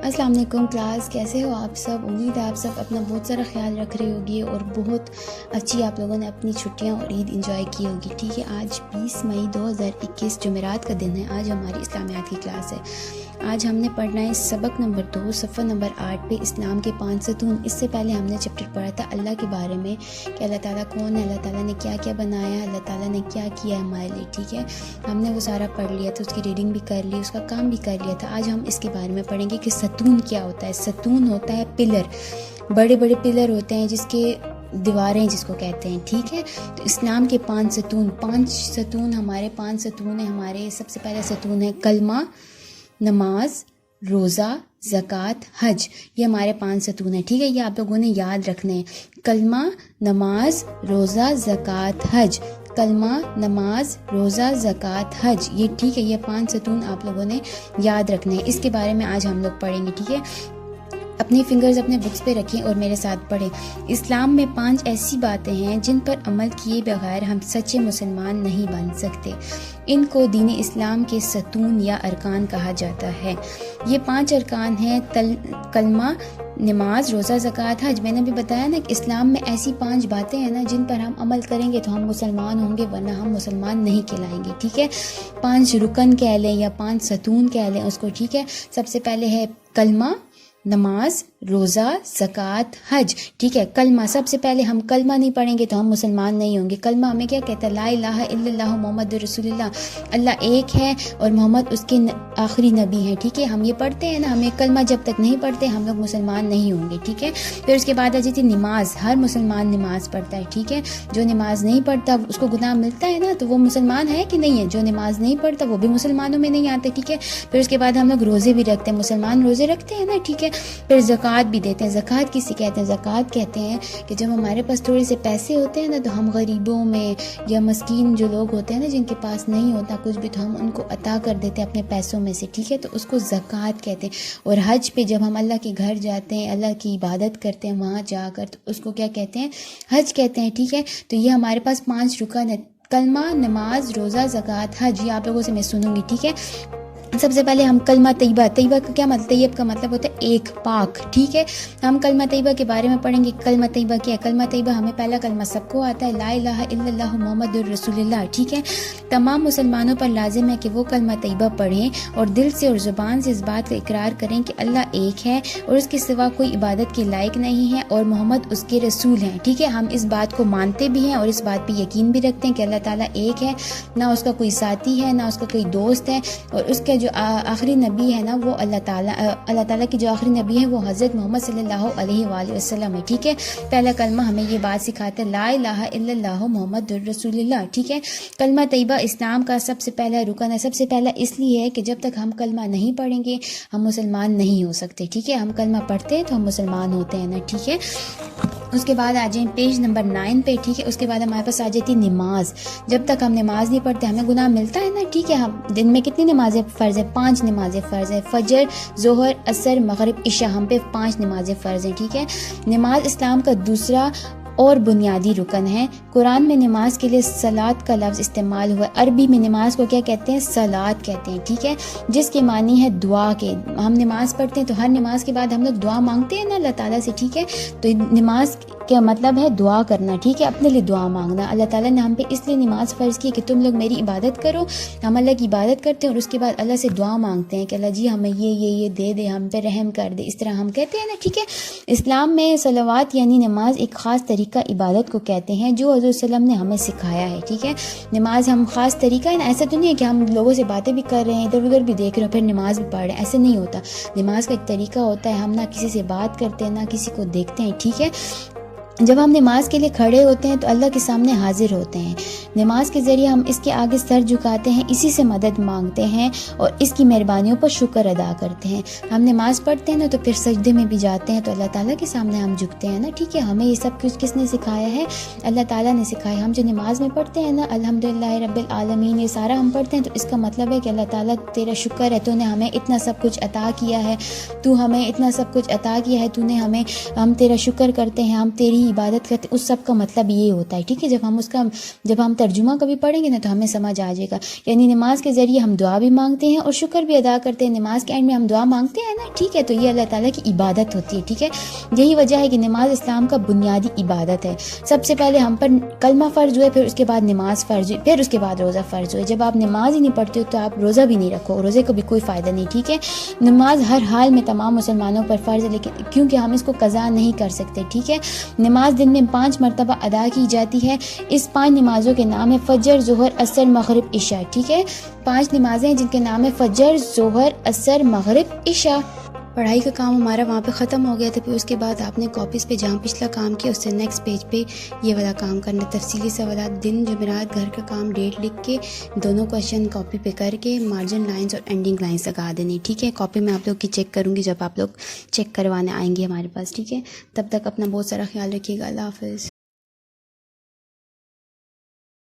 السلام علیکم کلاس، کیسے ہو آپ سب؟ امید ہے آپ سب اپنا بہت سارا خیال رکھ رہے ہوگی اور بہت اچھی آپ لوگوں نے اپنی چھٹیاں اور عید انجوائے کی ہوگی. ٹھیک ہے، آج 20 مئی 2021 جمعرات کا دن ہے. آج ہماری اسلامیات کی کلاس ہے. آج ہم نے پڑھنا ہے سبق نمبر 2 صفحہ نمبر 8 پہ اسلام کے 5 ستون. اس سے پہلے ہم نے چیپٹر پڑھا تھا اللہ کے بارے میں کہ اللہ تعالیٰ کون ہے، اللہ تعالیٰ نے کیا کیا بنایا ہے، اللہ تعالیٰ نے کیا کیا ہے ہمارے لیے. ٹھیک ہے، ہم نے وہ سارا پڑھ لیا تھا، اس کی ریڈنگ بھی کر لی، اس کا کام بھی کر لیا تھا. آج ہم اس کے بارے میں پڑھیں گے کہ ستون کیا ہوتا ہے. ستون ہوتا ہے پلر، بڑے بڑے پلر ہوتے ہیں جس کے دیواریں جس کو کہتے ہیں. ٹھیک ہے، تو اسلام کے 5 ستون ہمارے 5 ستون ہیں. ہمارے سب سے پہلا ستون ہے کلمہ، نماز، روزہ، زکوٰۃ، حج. یہ ہمارے 5 ستون ہیں. ٹھیک ہے، یہ آپ لوگوں نے یاد رکھنے ہیں. کلمہ، نماز، روزہ، زکوٰۃ، حج. کلمہ، نماز، روزہ، زکوٰۃ، حج. یہ ٹھیک ہے، یہ 5 ستون آپ لوگوں نے یاد رکھنے ہیں. اس کے بارے میں آج ہم لوگ پڑھیں گے. ٹھیک ہے، اپنی فنگرز اپنے بکس پہ رکھیں اور میرے ساتھ پڑھیں. اسلام میں 5 ایسی باتیں ہیں جن پر عمل کیے بغیر ہم سچے مسلمان نہیں بن سکتے. ان کو دین اسلام کے ستون یا ارکان کہا جاتا ہے. یہ 5 ارکان ہیں کلمہ، نماز، روزہ، زکوٰۃ، حج. میں نے بھی بتایا نا کہ اسلام میں ایسی 5 باتیں ہیں نا جن پر ہم عمل کریں گے تو ہم مسلمان ہوں گے، ورنہ ہم مسلمان نہیں کہلائیں گے. ٹھیک ہے، 5 رکن کہہ لیں یا 5 ستون کہہ لیں اس کو. ٹھیک ہے، سب سے پہلے ہے کلمہ، نماز، روزہ، زکوٰۃ، حج. ٹھیک ہے، کلمہ سب سے پہلے ہم کلمہ نہیں پڑھیں گے تو ہم مسلمان نہیں ہوں گے. کلمہ ہمیں کیا کہتا ہے؟ لا الہ الا اللہ محمد رسول اللہ. اللہ ایک ہے اور محمد اس کے آخری نبی ہیں. ٹھیک ہے، ہم یہ پڑھتے ہیں نا. ہمیں کلمہ جب تک نہیں پڑھتے ہم لوگ مسلمان نہیں ہوں گے. ٹھیک ہے، پھر اس کے بعد آ جاتی نماز. ہر مسلمان نماز پڑھتا ہے. ٹھیک ہے، جو نماز نہیں پڑھتا اس کو گناہ ملتا ہے نا، تو وہ مسلمان ہے کہ نہیں ہے؟ جو نماز نہیں پڑھتا وہ بھی مسلمانوں میں نہیں آتے. ٹھیک ہے، پھر اس کے بعد ہم لوگ روزے بھی رکھتے ہیں. مسلمان روزے رکھتے ہیں نا. ٹھیک ہے، پھر زکوٰۃ بھی دیتے ہیں. زکوٰۃ کسے کہتے ہیں؟ زکوٰۃ کہتے ہیں کہ جب ہمارے پاس تھوڑے سے پیسے ہوتے ہیں نا تو ہم غریبوں میں یا مسکین جو لوگ ہوتے ہیں نا جن کے پاس نہیں ہوتا کچھ بھی تو ہم ان کو عطا کر دیتے ہیں اپنے پیسوں میں سے. ٹھیک ہے، تو اس کو زکوٰۃ کہتے ہیں. اور حج پہ جب ہم اللہ کے گھر جاتے ہیں، اللہ کی عبادت کرتے ہیں وہاں جا کر، تو اس کو کیا کہتے ہیں؟ حج کہتے ہیں. ٹھیک ہے، تو یہ ہمارے پاس 5 رکن ہے: کلمہ، نماز، روزہ، زکوٰۃ، حج. یہ آپ لوگوں سے میں سنوں گی. ٹھیک ہے، سب سے پہلے ہم کلمہ طیبہ. طیبہ کا کیا مطلب؟ طیب کا مطلب ہوتا ہے ایک، پاک. ٹھیک ہے، ہم کلمہ طیبہ کے بارے میں پڑھیں گے. کلمہ طیبہ کیا ہے؟ کلمہ طیبہ ہمیں پہلا کلمہ سب کو آتا ہے، لا الہ الا اللہ محمد رسول اللہ. ٹھیک ہے، تمام مسلمانوں پر لازم ہے کہ وہ کلمہ طیبہ پڑھیں اور دل سے اور زبان سے اس بات کا اقرار کریں کہ اللہ ایک ہے اور اس کے سوا کوئی عبادت کے لائق نہیں ہے اور محمد اس کے رسول ہیں. ٹھیک ہے، ہم اس بات کو مانتے بھی ہیں اور اس بات پہ یقین بھی رکھتے ہیں کہ اللہ تعالیٰ ایک ہے، نہ اس کا کوئی ساتھی ہے، نہ اس کا کوئی دوست ہے، اور اس کا جو آخری نبی ہے نا وہ اللہ تعالیٰ کی جو آخری نبی ہے وہ حضرت محمد صلی اللہ علیہ وآلہ وسلم ہے. ٹھیک ہے، پہلا کلمہ ہمیں یہ بات سکھاتا ہے، لا الہ الا اللہ محمد رسول اللہ. ٹھیک ہے، کلمہ طیبہ اسلام کا سب سے پہلا رکن ہے. سب سے پہلا اس لیے ہے کہ جب تک ہم کلمہ نہیں پڑھیں گے ہم مسلمان نہیں ہو سکتے. ٹھیک ہے، ہم کلمہ پڑھتے ہیں تو ہم مسلمان ہوتے ہیں نا. ٹھیک ہے، اس کے بعد آ جائیں پیج نمبر 9 پہ. ٹھیک ہے، اس کے بعد ہمارے پاس آ جاتی نماز. جب تک ہم نماز نہیں پڑھتے ہمیں گناہ ملتا ہے نا. ٹھیک ہے، ہم دن میں کتنی نمازیں فرض ہے؟ 5 نمازیں فرض ہے: فجر، ظہر، عصر، مغرب، عشاء. ہم پہ 5 نمازیں فرض ہیں. ٹھیک ہے، نماز اسلام کا دوسرا اور بنیادی رکن ہے. قرآن میں نماز کے لیے صلاۃ کا لفظ استعمال ہوا ہے. عربی میں نماز کو کیا کہتے ہیں؟ صلاۃ کہتے ہیں. ٹھیک ہے، جس کے معنی ہے دعا کے. ہم نماز پڑھتے ہیں تو ہر نماز کے بعد ہم لوگ دعا مانگتے ہیں نا اللہ تعالیٰ سے. ٹھیک ہے، تو نماز کا مطلب ہے دعا کرنا. ٹھیک ہے، اپنے لیے دعا مانگنا. اللہ تعالیٰ نے ہم پہ اس لیے نماز فرض کی کہ تم لوگ میری عبادت کرو. ہم اللہ کی عبادت کرتے ہیں اور اس کے بعد اللہ سے دعا مانگتے ہیں کہ اللہ جی ہمیں یہ دے دے، ہم پہ رحم کر دے. اس طرح ہم کہتے ہیں نا. ٹھیک ہے، اسلام میں صلوات یعنی نماز ایک خاص طریقہ عبادت کو کہتے ہیں جو حضور صلی اللہ علیہ وسلم نے ہمیں سکھایا ہے. ٹھیک ہے، نماز ہم خاص طریقہ ہے نا. ایسا تو نہیں ہے کہ ہم لوگوں سے باتیں بھی کر رہے ہیں، ادھر ادھر بھی دیکھ رہے ہیں پھر نماز بھی پڑھ رہے ہیں. ایسے نہیں ہوتا. نماز کا ایک طریقہ ہوتا ہے، ہم نہ کسی سے بات کرتے ہیں نہ کسی کو دیکھتے ہیں. ٹھیک ہے، جب ہم نماز کے لیے کھڑے ہوتے ہیں تو اللہ کے سامنے حاضر ہوتے ہیں. نماز کے ذریعے ہم اس کے آگے سر جھکاتے ہیں، اسی سے مدد مانگتے ہیں اور اس کی مہربانیوں پر شکر ادا کرتے ہیں. ہم نماز پڑھتے ہیں نا تو پھر سجدے میں بھی جاتے ہیں تو اللہ تعالیٰ کے سامنے ہم جھکتے ہیں نا. ٹھیک ہے، ہمیں یہ سب کچھ کس نے سکھایا ہے؟ اللہ تعالیٰ نے سکھایا. ہم جو نماز میں پڑھتے ہیں نا الحمدللہ رب العالمین یہ سارا ہم پڑھتے ہیں تو اس کا مطلب ہے کہ اللہ تعالیٰ تیرا شکر ہے، تو نے ہمیں اتنا سب کچھ عطا کیا ہے، تو ہمیں اتنا سب کچھ عطا کیا ہے، تو نے ہم تیرا شکر کرتے ہیں، ہم تیری عبادت کرتے ہیں اس سب کا مطلب یہ ہوتا ہے، ٹھیک ہے. جب ہم ترجمہ کبھی پڑھیں گے نا تو ہمیں سمجھ آ جائے گا. یعنی نماز کے ذریعے ہم دعا بھی مانگتے ہیں اور شکر بھی ادا کرتے ہیں. نماز کے اینڈ میں ہم دعا مانگتے ہیں نا، ٹھیک ہے، تو یہ اللہ تعالیٰ کی عبادت ہوتی ہے، ٹھیک ہے. یہی وجہ ہے کہ نماز اسلام کا بنیادی عبادت ہے. سب سے پہلے ہم پر کلمہ فرض ہوئے، پھر اس کے بعد نماز فرض ہوئی، پھر اس کے بعد روزہ فرض ہوئے. جب آپ نماز ہی نہیں پڑھتے ہو تو آپ روزہ بھی نہیں رکھو، روزے کو بھی کوئی فائدہ نہیں، ٹھیک ہے. نماز ہر حال میں تمام مسلمانوں پر فرض ہے، لیکن کیونکہ ہم اس کو قضا نہیں کر سکتے، ٹھیک ہے. نماز دن میں 5 مرتبہ ادا کی جاتی ہے. اس 5 نمازوں کے نام ہے فجر، ظہر، عصر، مغرب، عشاء، ٹھیک ہے. 5 نمازیں ہیں جن کے نام ہے فجر، ظہر، عصر، مغرب، عشاء. پڑھائی کا کام ہمارا وہاں پہ ختم ہو گیا تھا. پھر اس کے بعد آپ نے کاپیز پہ جہاں پچھلا کام کیا اس سے نیکسٹ پیج پہ یہ والا کام کرنا. تفصیلی سوالات دن، جمعرات، گھر کا کام، ڈیٹ لکھ کے دونوں کویشچن کاپی پہ کر کے مارجن لائنز اور اینڈنگ لائنز لگا دینی، ٹھیک ہے. کاپی میں آپ لوگ کی چیک کروں گی جب آپ لوگ چیک کروانے آئیں گے ہمارے پاس، ٹھیک ہے. تب تک اپنا بہت سارا خیال رکھیے گا. اللہ حافظ.